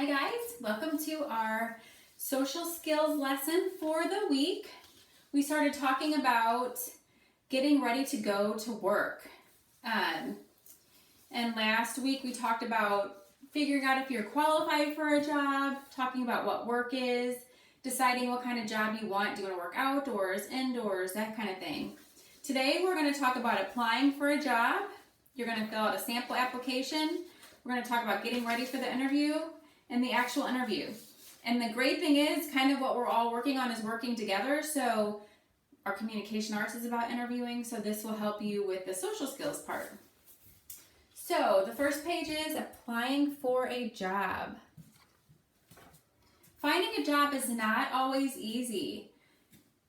Hi guys, welcome to our social skills lesson for the week. We started talking about getting ready to go to work. And last week we talked about figuring out if you're qualified for a job, talking about what work is, deciding what kind of job you want. Do you want to work outdoors, indoors, that kind of thing. Today we're going to talk about applying for a job. You're going to fill out a sample application. We're going to talk about getting ready for the interview and the actual interview. And the great thing is, kind of what we're all working on is working together. So our communication arts is about interviewing, so this will help you with the social skills part. So the first page is applying for a job. Finding a job is not always easy.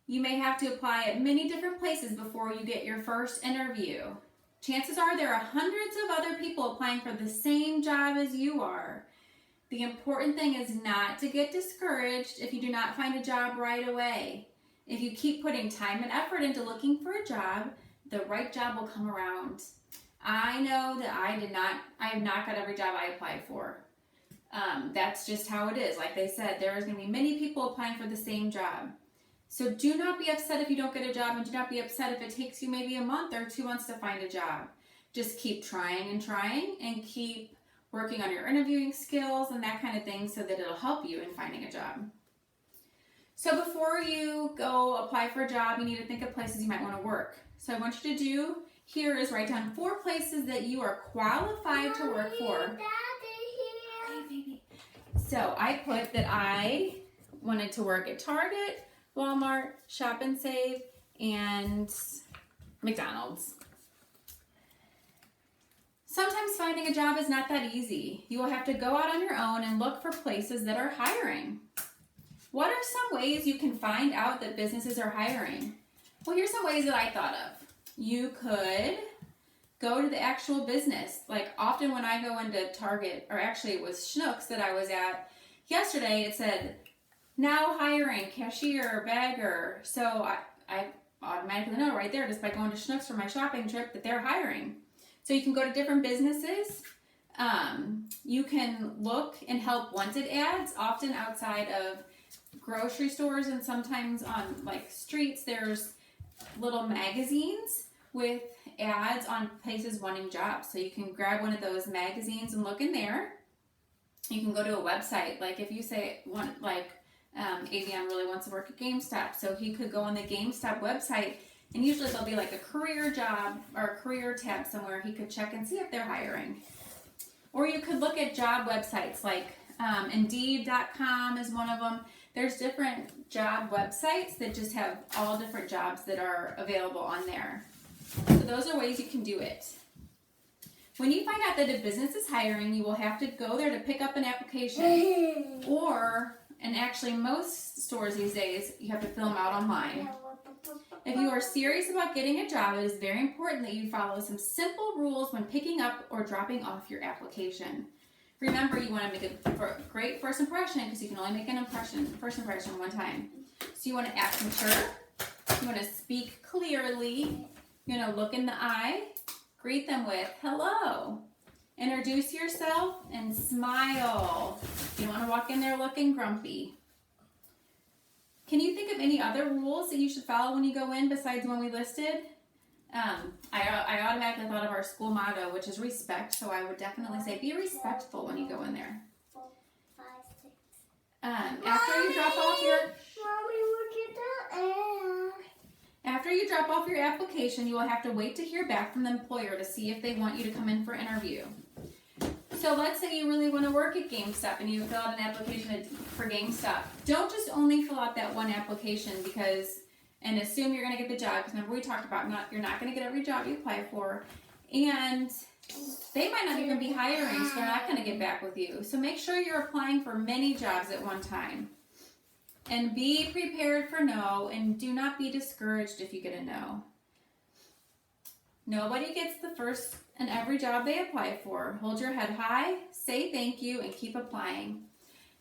You may have to apply at many different places before you get your first interview. Chances are there are hundreds of other people applying for the same job as you are. The important thing is not to get discouraged if you do not find a job right away. If you keep putting time and effort into looking for a job, the right job will come around. I know that I have not got every job I applied for. That's just how it is. Like they said, there is going to be many people applying for the same job. So do not be upset if you don't get a job, and do not be upset if it takes you maybe a month or 2 months to find a job. Just keep trying and keep working on your interviewing skills and that kind of thing so that it'll help you in finding a job. So before you go apply for a job, you need to think of places you might want to work. So I want you to do here is write down 4 places that you are qualified to work for. Hey, baby. So I put that I wanted to work at Target, Walmart, Shop and Save, and McDonald's. Sometimes finding a job is not that easy. You will have to go out on your own and look for places that are hiring. What are some ways you can find out that businesses are hiring? Well, here's some ways that I thought of. You could go to the actual business. Like often when I go into Target, or actually it was Schnucks that I was at yesterday, it said, now hiring, cashier, bagger. So I automatically know right there just by going to Schnucks for my shopping trip that they're hiring. So you can go to different businesses. You can look and help wanted ads, often outside of grocery stores, and sometimes on like streets there's little magazines with ads on places wanting jobs. So you can grab one of those magazines and look in there. You can go to a website, like if you say Avion really wants to work at GameStop, so he could go on the GameStop website, and usually there'll be like a career job or a career tab somewhere he could check and see if they're hiring. Or you could look at job websites like Indeed.com is one of them. There's different job websites that just have all different jobs that are available on there. So those are ways you can do it. When you find out that a business is hiring, you will have to go there to pick up an application. And actually most stores these days, you have to fill them out online. If you are serious about getting a job, it is very important that you follow some simple rules when picking up or dropping off your application. Remember, you want to make a great first impression because you can only make an first impression one time. So you want to act mature, you want to speak clearly, you want to look in the eye, greet them with hello, introduce yourself, and smile. You don't want to walk in there looking grumpy. Can you think of any other rules that you should follow when you go in besides the one we listed? I automatically thought of our school motto, which is respect. So I would definitely say be respectful when you go in there. 4, 5, 6. After you drop off your application, you will have to wait to hear back from the employer to see if they want you to come in for interview. So let's say you really want to work at GameStop and you fill out an application for GameStop. Don't just only fill out that one application and assume you're going to get the job. Because remember we talked about you're not going to get every job you apply for. And they might not even be hiring, so they're not going to get back with you. So make sure you're applying for many jobs at one time. And be prepared for no, and do not be discouraged if you get a no. Nobody gets the first and every job they apply for. Hold your head high, say thank you, and keep applying.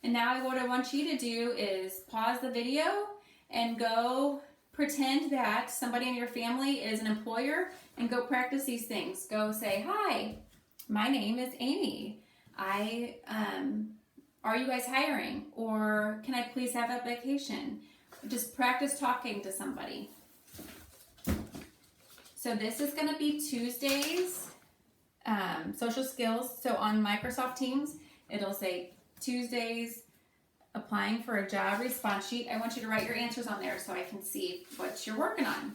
And now what I want you to do is pause the video and go pretend that somebody in your family is an employer and go practice these things. Go say, hi, my name is Amy. I Are you guys hiring? Or can I please have application? Just practice talking to somebody. So this is going to be Tuesdays, social skills. So on Microsoft Teams, it'll say Tuesdays, applying for a job response sheet. I want you to write your answers on there so I can see what you're working on.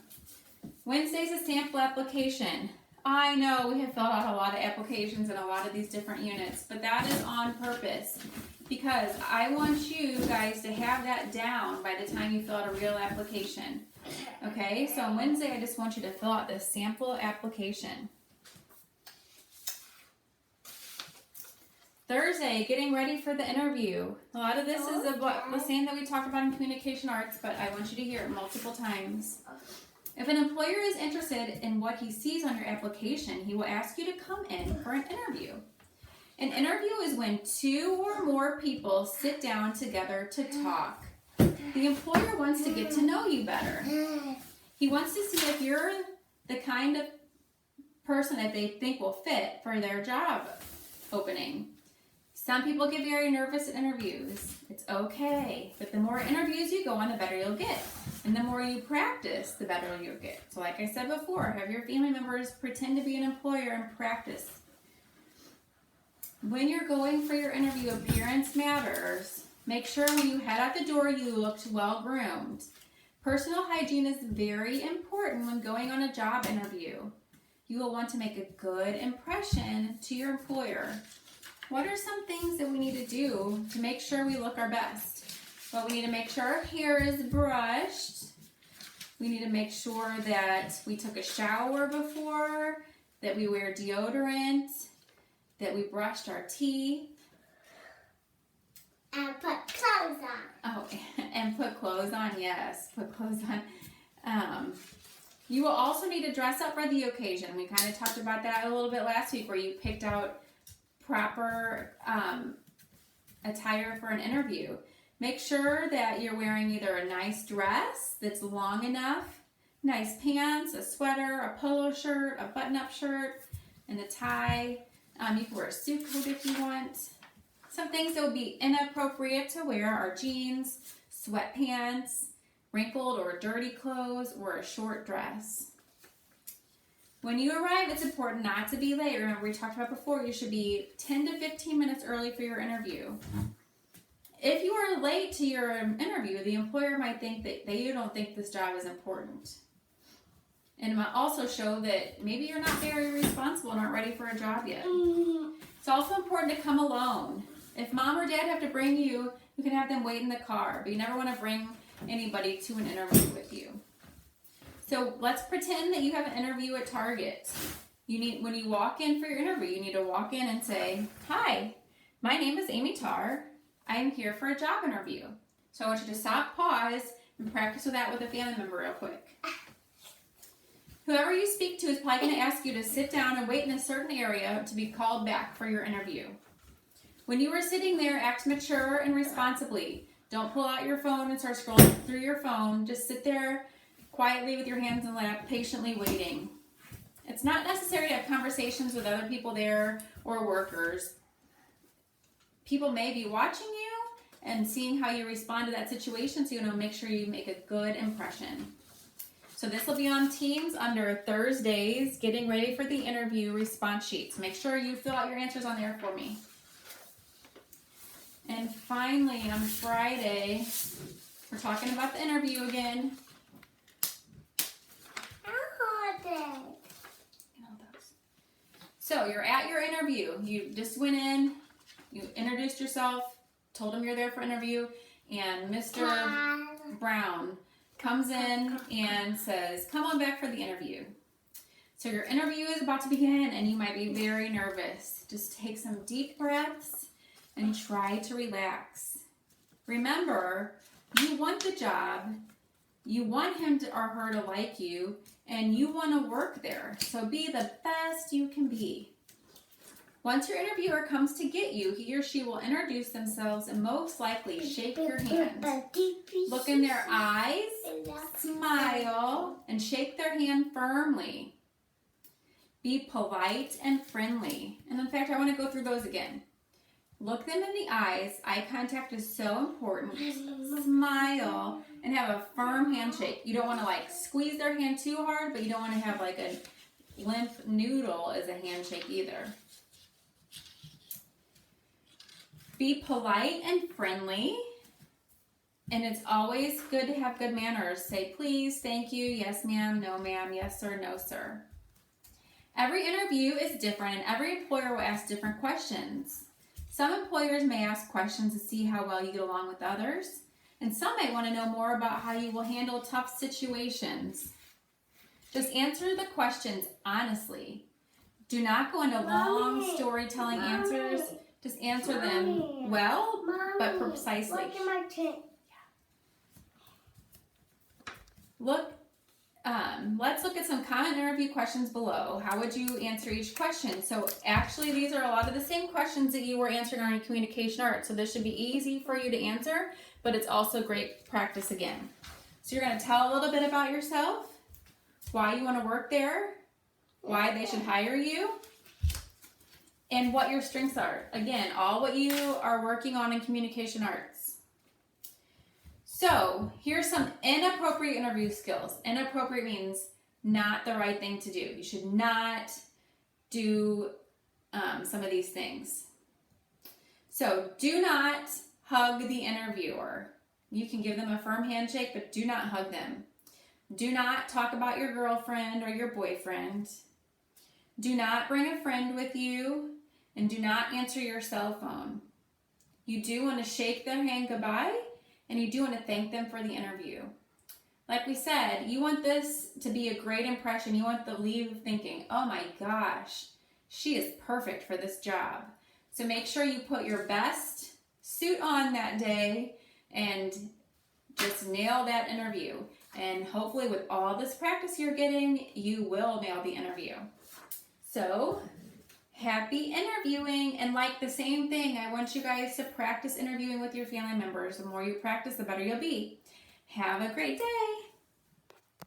Wednesday's a sample application. I know we have filled out a lot of applications in a lot of these different units, but that is on purpose because I want you guys to have that down by the time you fill out a real application. Okay, so on Wednesday, I just want you to fill out this sample application. Thursday, getting ready for the interview. A lot of this is what the same that we talked about in communication arts, but I want you to hear it multiple times. If an employer is interested in what he sees on your application, he will ask you to come in for an interview. An interview is when 2 or more people sit down together to talk. The employer wants to get to know you better. He wants to see if you're the kind of person that they think will fit for their job opening. Some people get very nervous at interviews. It's okay. But the more interviews you go on, the better you'll get. And the more you practice, the better you'll get. So like I said before, have your family members pretend to be an employer and practice. When you're going for your interview, appearance matters. Make sure when you head out the door, you looked well groomed. Personal hygiene is very important when going on a job interview. You will want to make a good impression to your employer. What are some things that we need to do to make sure we look our best? Well, we need to make sure our hair is brushed. We need to make sure that we took a shower before, that we wear deodorant, that we brushed our teeth. And put clothes on. Oh, and put clothes on, yes, put clothes on. You will also need to dress up for the occasion. We kind of talked about that a little bit last week where you picked out proper attire for an interview. Make sure that you're wearing either a nice dress that's long enough, nice pants, a sweater, a polo shirt, a button-up shirt, and a tie. You can wear a suit coat if you want. Some things that would be inappropriate to wear are jeans, sweatpants, wrinkled or dirty clothes, or a short dress. When you arrive, it's important not to be late. Remember, we talked about before, you should be 10 to 15 minutes early for your interview. If you are late to your interview, the employer might think that you don't think this job is important. And it might also show that maybe you're not very responsible and aren't ready for a job yet. It's also important to come alone. If mom or dad have to bring you, you can have them wait in the car, but you never want to bring anybody to an interview with you. So let's pretend that you have an interview at Target. When you walk in for your interview, you need to walk in and say, "Hi, my name is Amy Tarr. I am here for a job interview." So I want you to stop, pause, and practice with that with a family member real quick. Whoever you speak to is probably going to ask you to sit down and wait in a certain area to be called back for your interview. When you are sitting there, act mature and responsibly. Don't pull out your phone and start scrolling through your phone. Just sit there quietly with your hands in lap, patiently waiting. It's not necessary to have conversations with other people there or workers. People may be watching you and seeing how you respond to that situation, so you want to make sure you make a good impression. So this will be on Teams under Thursdays, getting ready for the interview response sheets. Make sure you fill out your answers on there for me. And finally, on Friday, we're talking about the interview again. So you're at your interview. You just went in, you introduced yourself, told them you're there for an interview, and Mr. Brown comes in and says, "Come on back for the interview." So your interview is about to begin and you might be very nervous. Just take some deep breaths and try to relax. Remember, you want the job, you want him or her to like you, and you want to work there. So be the best you can be. Once your interviewer comes to get you, he or she will introduce themselves and most likely shake your hand. Look in their eyes, smile, and shake their hand firmly. Be polite and friendly. And in fact, I want to go through those again. Look them in the eyes. Eye contact is so important. Smile and have a firm handshake. You don't want to like squeeze their hand too hard, but you don't want to have like a limp noodle as a handshake either. Be polite and friendly. And it's always good to have good manners. Say please, thank you, yes ma'am, no ma'am, yes sir, no sir. Every interview is different and every employer will ask different questions. Some employers may ask questions to see how well you get along with others, and some may want to know more about how you will handle tough situations. Just answer the questions honestly. Do not go into long storytelling answers. Just answer them well, but precisely. Look at my chin. Let's look at some common interview questions below. How would you answer each question? So actually, these are a lot of the same questions that you were answering on your communication arts. So this should be easy for you to answer, but it's also great practice again. So you're going to tell a little bit about yourself, why you want to work there, why they should hire you, and what your strengths are. Again, all what you are working on in communication arts. So here's some inappropriate interview skills. Inappropriate means not the right thing to do. You should not do some of these things. So do not hug the interviewer. You can give them a firm handshake, but do not hug them. Do not talk about your girlfriend or your boyfriend. Do not bring a friend with you, and do not answer your cell phone. You do want to shake their hand goodbye, and you do want to thank them for the interview. Like we said, you want this to be a great impression. You want them to leave thinking, oh my gosh, she is perfect for this job. So make sure you put your best suit on that day and just nail that interview. And hopefully with all this practice you're getting, you will nail the interview. So happy interviewing, and like the same thing, I want you guys to practice interviewing with your family members. The more you practice, the better you'll be. Have a great day.